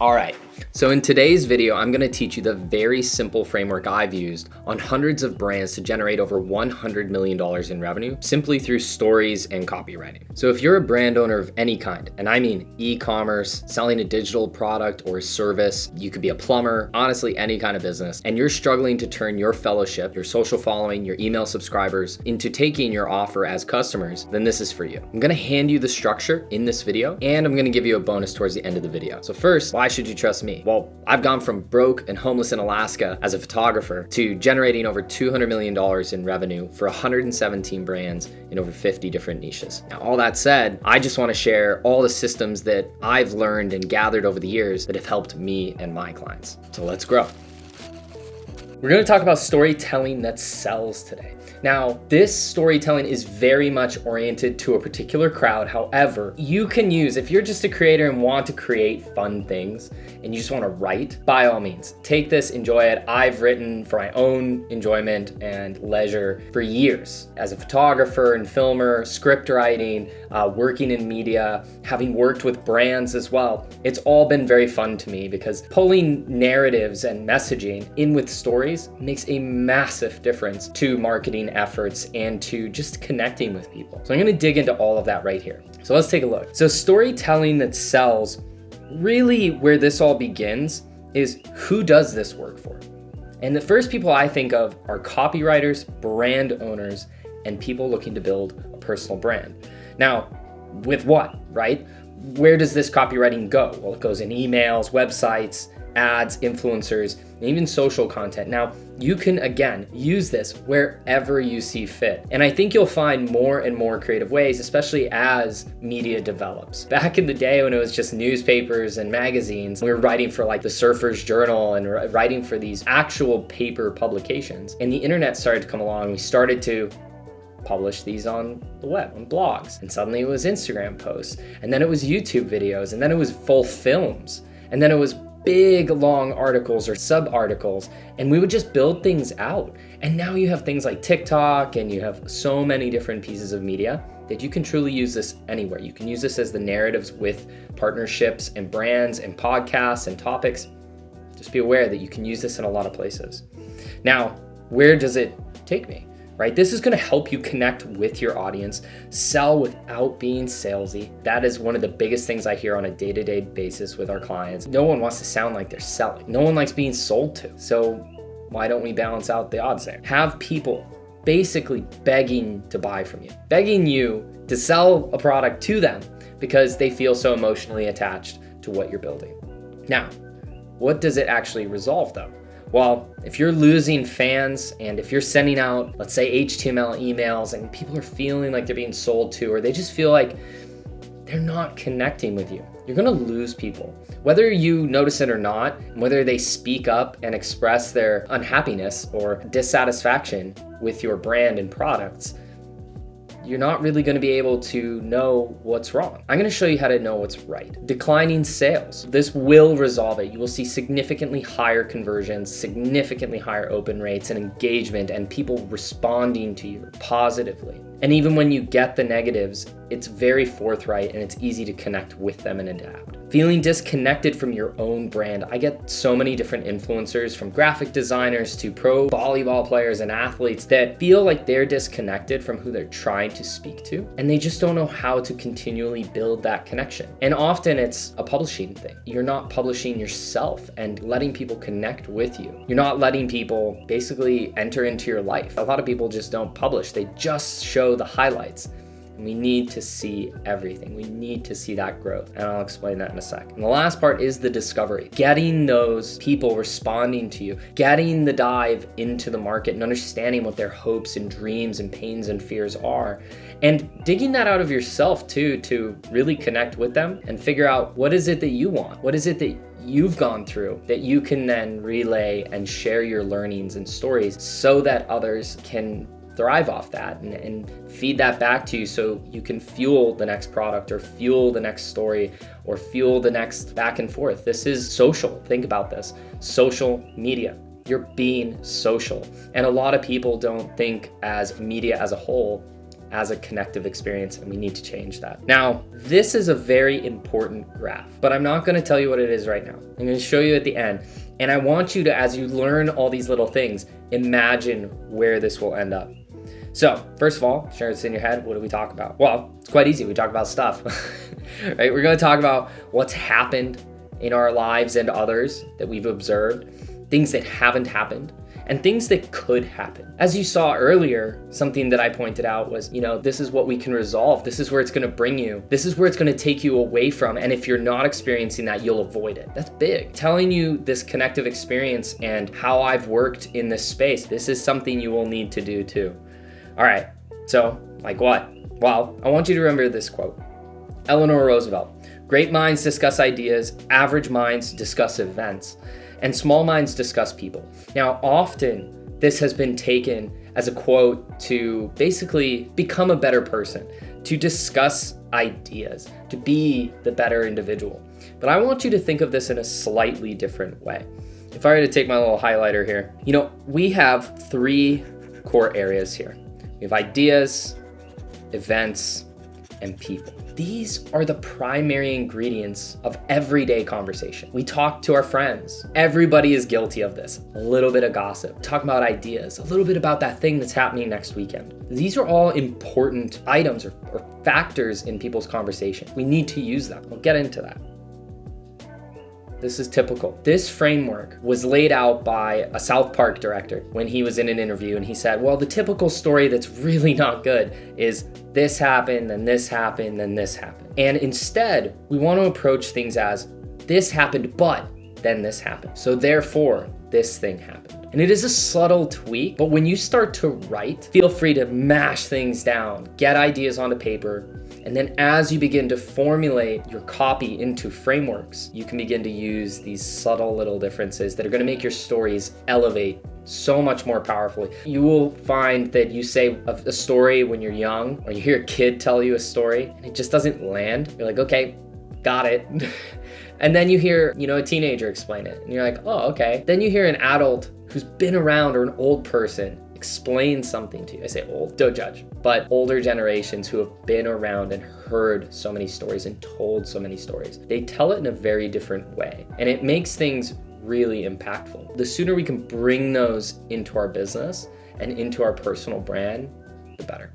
All right, so in today's video, I'm gonna teach you the very simple framework I've used on hundreds of brands to generate over $100 million in revenue simply through stories and copywriting. So if you're a brand owner of any kind, and I mean e-commerce, selling a digital product or a service, you could be a plumber, honestly, any kind of business, and you're struggling to turn your fellowship, your social following, your email subscribers into taking your offer as customers, then this is for you. I'm gonna hand you the structure in this video, and I'm gonna give you a bonus towards the end of the video. So first, why should you trust me? Well, I've gone from broke and homeless in Alaska as a photographer to generating over $200 million in revenue for 117 brands in over 50 different niches. Now, all that said, I just want to share all the systems that I've learned and gathered over the years that have helped me and my clients. So let's grow. We're going to talk about storytelling that sells today. Now, this storytelling is very much oriented to a particular crowd. However, you can use, if you're just a creator and want to create fun things and you just want to write, by all means, take this, enjoy it. I've written for my own enjoyment and leisure for years as a photographer and filmer, script writing, working in media, having worked with brands as well. It's all been very fun to me because pulling narratives and messaging in with stories makes a massive difference to marketing efforts and to just connecting with people. So I'm going to dig into all of that right here. So let's take a look. So storytelling that sells, really where this all begins is who does this work for? And the first people I think of are copywriters, brand owners, and people looking to build a personal brand. Now, with what, right? Where does this copywriting go? Well, it goes in emails, websites, ads, influencers, and even social content. Now, you can, again, use this wherever you see fit. And I think you'll find more and more creative ways, especially as media develops. Back in the day when it was just newspapers and magazines, we were writing for like the Surfer's Journal and writing for these actual paper publications. And the internet started to come along. We started to publish these on the web, on blogs. And suddenly it was Instagram posts. And then it was YouTube videos. And then it was full films. And then it was big long articles or sub articles, and we would just build things out. And now you have things like TikTok, and you have so many different pieces of media that you can truly use this anywhere. You can use this as the narratives with partnerships and brands and podcasts and topics. Just be aware that you can use this in a lot of places. Now, where does it take me? Right? This is going to help you connect with your audience, sell without being salesy. That is one of the biggest things I hear on a day-to-day basis with our clients. No one wants to sound like they're selling. No one likes being sold to. So why don't we balance out the odds there? Have people basically begging to buy from you, begging you to sell a product to them because they feel so emotionally attached to what you're building. Now, what does it actually resolve though? Well, if you're losing fans and if you're sending out, let's say HTML emails and people are feeling like they're being sold to, or they just feel like they're not connecting with you, you're gonna lose people. Whether you notice it or not, whether they speak up and express their unhappiness or dissatisfaction with your brand and products, you're not really going to be able to know what's wrong. I'm going to show you how to know what's right. Declining sales. This will resolve it. You will see significantly higher conversions, significantly higher open rates and engagement, and people responding to you positively. And even when you get the negatives, it's very forthright and it's easy to connect with them and adapt. Feeling disconnected from your own brand. I get so many different influencers, from graphic designers to pro volleyball players and athletes, that feel like they're disconnected from who they're trying to speak to, and they just don't know how to continually build that connection. And often it's a publishing thing. You're not publishing yourself and letting people connect with you. You're not letting people basically enter into your life. A lot of people just don't publish. They just show the highlights. And we need to see everything. We need to see that growth. And I'll explain that in a sec. And the last part is the discovery. Getting those people responding to you, getting the dive into the market and understanding what their hopes and dreams and pains and fears are. And digging that out of yourself too, to really connect with them and figure out what is it that you want? What is it that you've gone through that you can then relay and share your learnings and stories so that others can thrive off that and feed that back to you so you can fuel the next product or fuel the next story or fuel the next back and forth. This is social. Think about this. Social media. You're being social. And a lot of people don't think as media as a whole as a connective experience, and we need to change that. Now, this is a very important graph, but I'm not going to tell you what it is right now. I'm going to show you at the end. And I want you to, as you learn all these little things, imagine where this will end up. So first of all, share this in your head. What do we talk about? Well, it's quite easy. We talk about stuff, right? We're going to talk about what's happened in our lives and others that we've observed, things that haven't happened, and things that could happen. As you saw earlier, something that I pointed out was, this is what we can resolve. This is where it's going to bring you. This is where it's going to take you away from. And if you're not experiencing that, you'll avoid it. That's big. Telling you this connective experience and how I've worked in this space, this is something you will need to do too. All right, so like what? Well, I want you to remember this quote. Eleanor Roosevelt, great minds discuss ideas, average minds discuss events, and small minds discuss people. Now, often this has been taken as a quote to basically become a better person, to discuss ideas, to be the better individual. But I want you to think of this in a slightly different way. If I were to take my little highlighter here, we have 3 core areas here. We have ideas, events, and people. These are the primary ingredients of everyday conversation. We talk to our friends. Everybody is guilty of this. A little bit of gossip, talk about ideas, a little bit about that thing that's happening next weekend. These are all important items or factors in people's conversation. We need to use them. We'll get into that. This is typical. This framework was laid out by a South Park director when he was in an interview, and he said, well, the typical story that's really not good is this happened, then this happened, then this happened. And instead, we want to approach things as this happened, but then this happened. So therefore, this thing happened. And it is a subtle tweak, but when you start to write, feel free to mash things down, get ideas onto paper, and then as you begin to formulate your copy into frameworks, you can begin to use these subtle little differences that are going to make your stories elevate so much more powerfully. You will find that you say a story when you're young, or you hear a kid tell you a story, and it just doesn't land. You're like, okay, got it. And then you hear, a teenager explain it, and you're like, oh, okay. Then you hear an adult who's been around, or an old person explain something to you. I say old, don't judge, but older generations who have been around and heard so many stories and told so many stories. They tell it in a very different way, and it makes things really impactful. The sooner we can bring those into our business and into our personal brand, the better.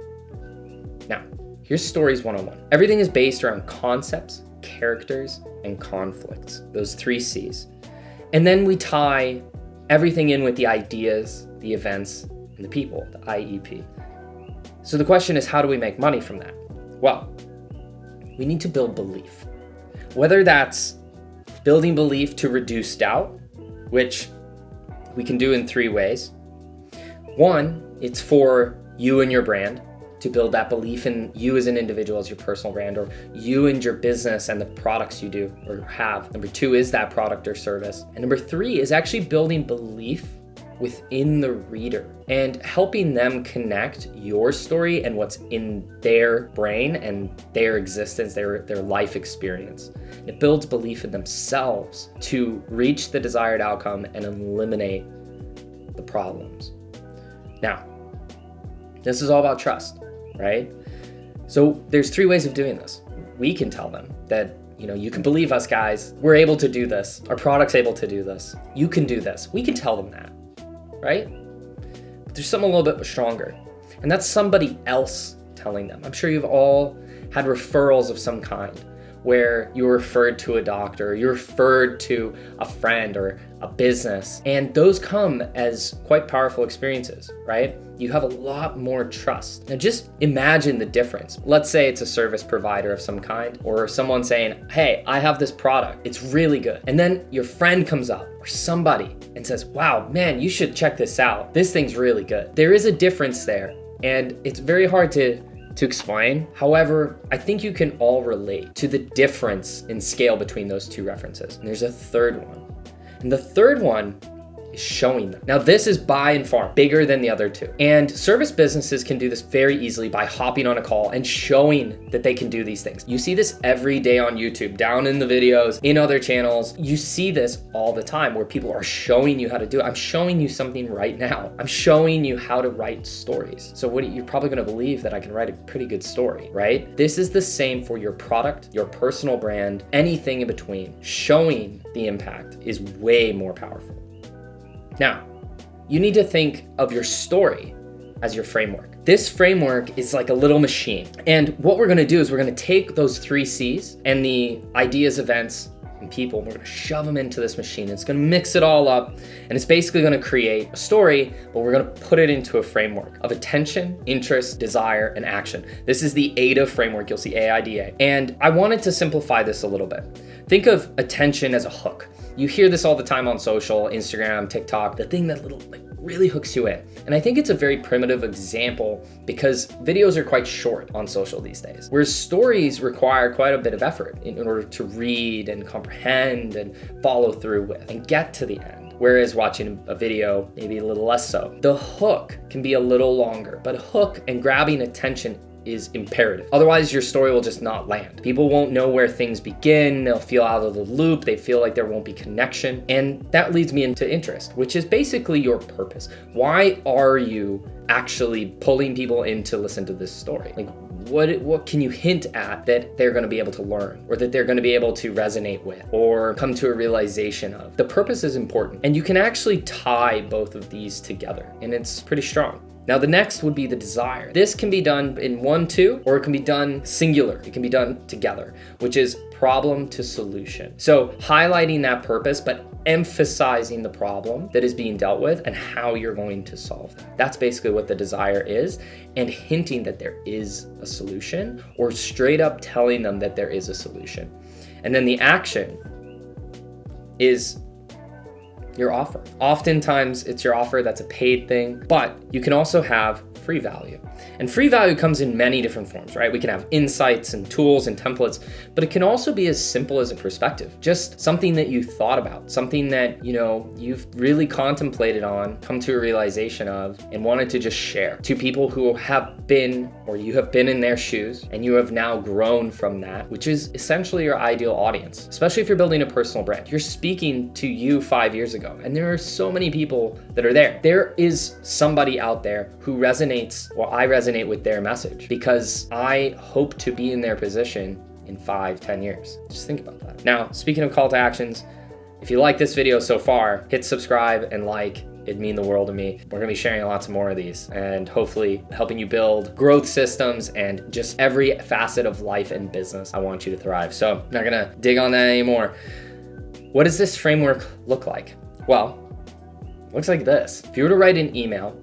Now, here's Stories 101. Everything is based around concepts, characters, and conflicts, those 3 C's. And then we tie everything in with the ideas, the events, and the people, the IEP. So the question is, how do we make money from that? Well, we need to build belief. Whether that's building belief to reduce doubt, which we can do in 3 ways. 1, it's for you and your brand, to build that belief in you as an individual, as your personal brand, or you and your business and the products you do or have. Number 2 is that product or service. And number 3 is actually building belief within the reader and helping them connect your story and what's in their brain and their existence, their life experience. It builds belief in themselves to reach the desired outcome and eliminate the problems. Now, this is all about trust, right? So there's 3 ways of doing this. We can tell them that, you can believe us, guys. We're able to do this. Our product's able to do this. You can do this. We can tell them that, right? But there's something a little bit stronger, and that's somebody else telling them. I'm sure you've all had referrals of some kind where you were referred to a doctor, you're referred to a friend or a business, and those come as quite powerful experiences, right? You have a lot more trust. Now just imagine the difference. Let's say it's a service provider of some kind, or someone saying, hey, I have this product, it's really good. And then your friend comes up, or somebody, and says, wow, man, you should check this out. This thing's really good. There is a difference there, and it's very hard to explain. However, I think you can all relate to the difference in scale between those 2 references. And there's a third one. And the third one is showing them. Now, this is by and far bigger than the other two. And service businesses can do this very easily by hopping on a call and showing that they can do these things. You see this every day on YouTube, down in the videos, in other channels. You see this all the time where people are showing you how to do it. I'm showing you something right now. I'm showing you how to write stories. So you're probably gonna believe that I can write a pretty good story, right? This is the same for your product, your personal brand, anything in between. Showing the impact is way more powerful. Now, you need to think of your story as your framework. This framework is like a little machine. And what we're gonna do is we're gonna take those 3 C's and the ideas, events, and people, we're gonna shove them into this machine. It's gonna mix it all up, and it's basically gonna create a story, but we're gonna put it into a framework of attention, interest, desire, and action. This is the AIDA framework. You'll see AIDA. And I wanted to simplify this a little bit. Think of attention as a hook. You hear this all the time on social, Instagram, TikTok, the thing that really hooks you in. And I think it's a very primitive example because videos are quite short on social these days, whereas stories require quite a bit of effort in order to read and comprehend and follow through with and get to the end. Whereas watching a video, maybe a little less so. The hook can be a little longer, but hook and grabbing attention is imperative. Otherwise, your story will just not land. People won't know where things begin. They'll feel out of the loop. They feel like there won't be connection. And that leads me into interest, which is basically your purpose. Why are you actually pulling people in to listen to this story? Like, what can you hint at that they're going to be able to learn, or that they're going to be able to resonate with, or come to a realization of? The purpose is important, and you can actually tie both of these together, and it's pretty strong. Now, the next would be the desire. This can be done in 1, 2, or it can be done singular. It can be done together, which is problem to solution. So highlighting that purpose, but emphasizing the problem that is being dealt with and how you're going to solve that. That's basically what the desire is, and hinting that there is a solution, or straight up telling them that there is a solution. And then the action is your offer. Oftentimes it's your offer that's a paid thing, but you can also have free value. And free value comes in many different forms, right? We can have insights and tools and templates, but it can also be as simple as a perspective, just something that you thought about, something that, you've really contemplated on, come to a realization of, and wanted to just share to people who have been, or you have been in their shoes, and you have now grown from that, which is essentially your ideal audience. Especially if you're building a personal brand. You're speaking to you 5 years ago, and there are so many people that are there. There is somebody out there who resonates, or I resonate with their message, because I hope to be in their position in 5-10 years. Just think about that. Now, speaking of call to actions, if you like this video so far, hit subscribe and like. It'd mean the world to me. We're gonna be sharing lots more of these, and hopefully helping you build growth systems and just every facet of life and business. I want you to thrive. So I'm not gonna dig on that anymore. What does this framework look like? Well, it looks like this. If you were to write an email,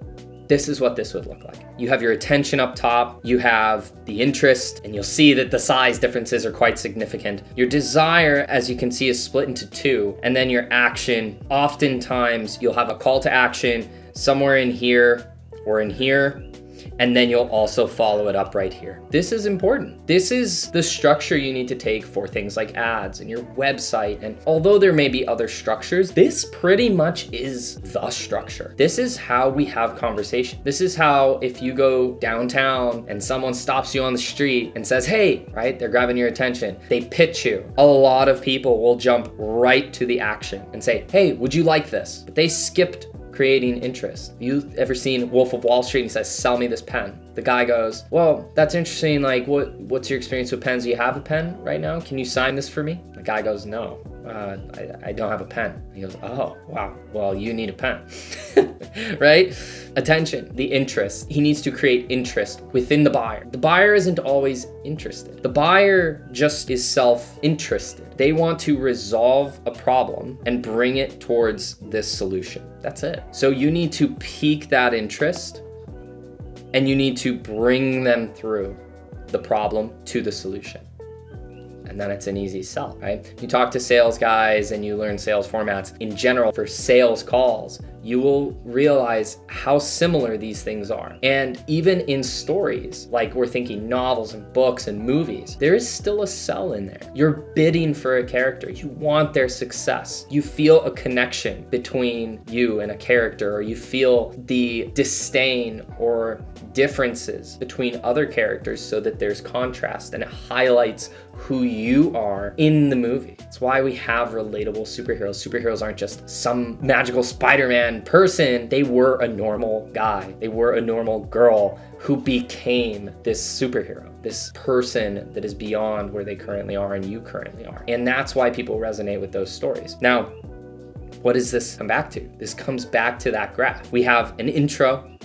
this is what this would look like. You have your attention up top, you have the interest, and you'll see that the size differences are quite significant. Your desire, as you can see, is split into 2, and then your action, oftentimes you'll have a call to action somewhere in here or in here, and then you'll also follow it up right here. This is important. This is the structure you need to take for things like ads and your website. And although there may be other structures, this pretty much is the structure. This is how we have conversation. This is how, if you go downtown and someone stops you on the street and says, hey, right, they're grabbing your attention, they pitch you. A lot of people will jump right to the action and say, hey, would you like this? But they skipped creating interest. You ever seen Wolf of Wall Street? He says, sell me this pen. The guy goes, well, that's interesting. Like, what's your experience with pens? Do you have a pen right now? Can you sign this for me? The guy goes, no, I don't have a pen. He goes, oh, wow. Well, you need a pen, right? Attention, the interest. He needs to create interest within the buyer. The buyer isn't always interested. The buyer just is self-interested. They want to resolve a problem and bring it towards this solution. That's it. So you need to pique that interest, and you need to bring them through the problem to the solution. And then it's an easy sell, right? You talk to sales guys and you learn sales formats. In general, for sales calls, you will realize how similar these things are. And even in stories, like we're thinking novels and books and movies, there is still a sell in there. You're bidding for a character. You want their success. You feel a connection between you and a character, or you feel the disdain or differences between other characters so that there's contrast and it highlights who you are in the movie. It's why we have relatable superheroes. Superheroes aren't just some magical Spider-Man person. They were a normal guy. They were a normal girl who became this superhero, this person that is beyond where they currently are and you currently are. And that's why people resonate with those stories. Now, what does this come back to? This comes back to that graph. We have an intro,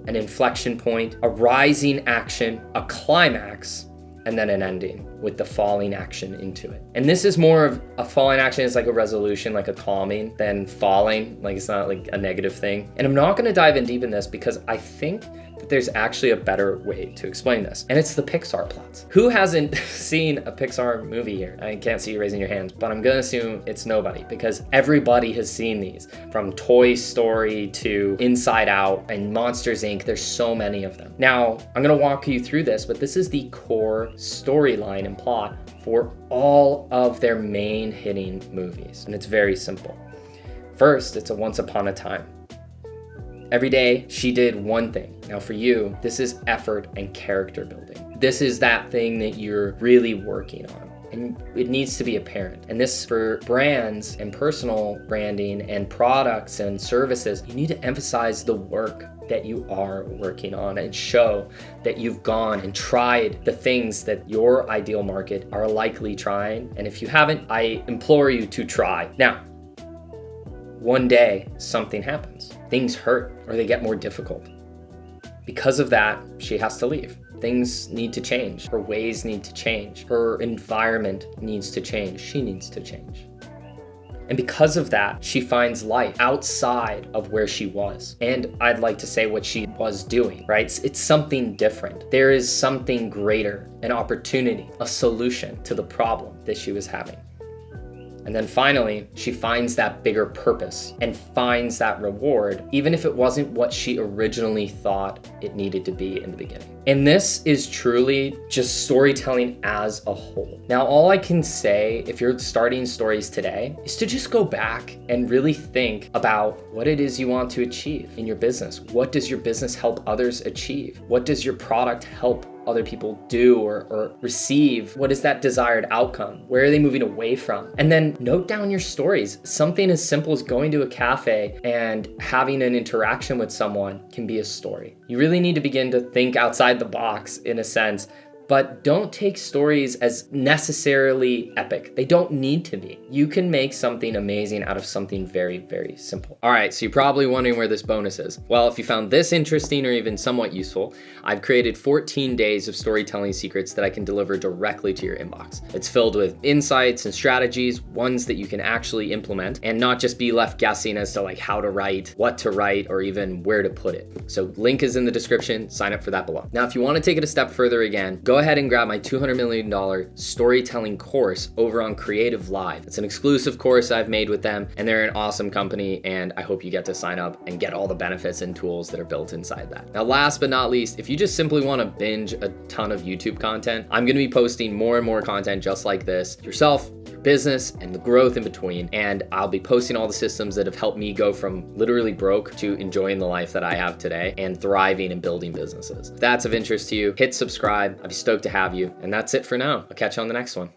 an inflection point, a rising action, a climax, and then an ending with the falling action into it. And this is more of a falling action is like a resolution, like a calming, than falling, like it's not like a negative thing. And I'm not gonna dive in deep in this because I think that there's actually a better way to explain this. And it's the Pixar plots. Who hasn't seen a Pixar movie here? I can't see you raising your hands, but I'm gonna assume it's nobody because everybody has seen these. From Toy Story to Inside Out and Monsters, Inc. There's so many of them. Now, I'm gonna walk you through this, but this is the core storyline and plot for all of their main hitting movies. And it's very simple. First, it's a once upon a time. Every day, she did one thing. Now for you, this is effort and character building. This is that thing that you're really working on. And it needs to be apparent. And this for brands and personal branding and products and services, you need to emphasize the work that you are working on and show that you've gone and tried the things that your ideal market are likely trying. And if you haven't, I implore you to try. Now, one day something happens. Things hurt or they get more difficult. Because of that, she has to leave. Things need to change. Her ways need to change. Her environment needs to change. She needs to change. And because of that, she finds life outside of where she was. And I'd like to say what she was doing, right? It's something different. There is something greater, an opportunity, a solution to the problem that she was having. And then finally, she finds that bigger purpose and finds that reward, even if it wasn't what she originally thought it needed to be in the beginning. And this is truly just storytelling as a whole. Now, all I can say, if you're starting stories today, is to just go back and really think about what it is you want to achieve in your business. What does your business help others achieve? What does your product help other people do or receive? What is that desired outcome? Where are they moving away from? And then note down your stories. Something as simple as going to a cafe and having an interaction with someone can be a story. You really need to begin to think outside the box in a sense, but don't take stories as necessarily epic. They don't need to be. You can make something amazing out of something very, very simple. All right, so you're probably wondering where this bonus is. Well, if you found this interesting or even somewhat useful, I've created 14 days of storytelling secrets that I can deliver directly to your inbox. It's filled with insights and strategies, ones that you can actually implement and not just be left guessing as to like how to write, what to write, or even where to put it. So link is in the description, sign up for that below. Now, if you want to take it a step further again, go ahead and grab my $200 million storytelling course over on Creative Live. It's an exclusive course I've made with them, and they're an awesome company, and I hope you get to sign up and get all the benefits and tools that are built inside that. Now, last but not least, if you just simply want to binge a ton of YouTube content, I'm going to be posting more and more content just like this, yourself, your business, and the growth in between, and I'll be posting all the systems that have helped me go from literally broke to enjoying the life that I have today and thriving and building businesses. If that's of interest to you, hit subscribe. I'd be stoked to have you. And that's it for now. I'll catch you on the next one.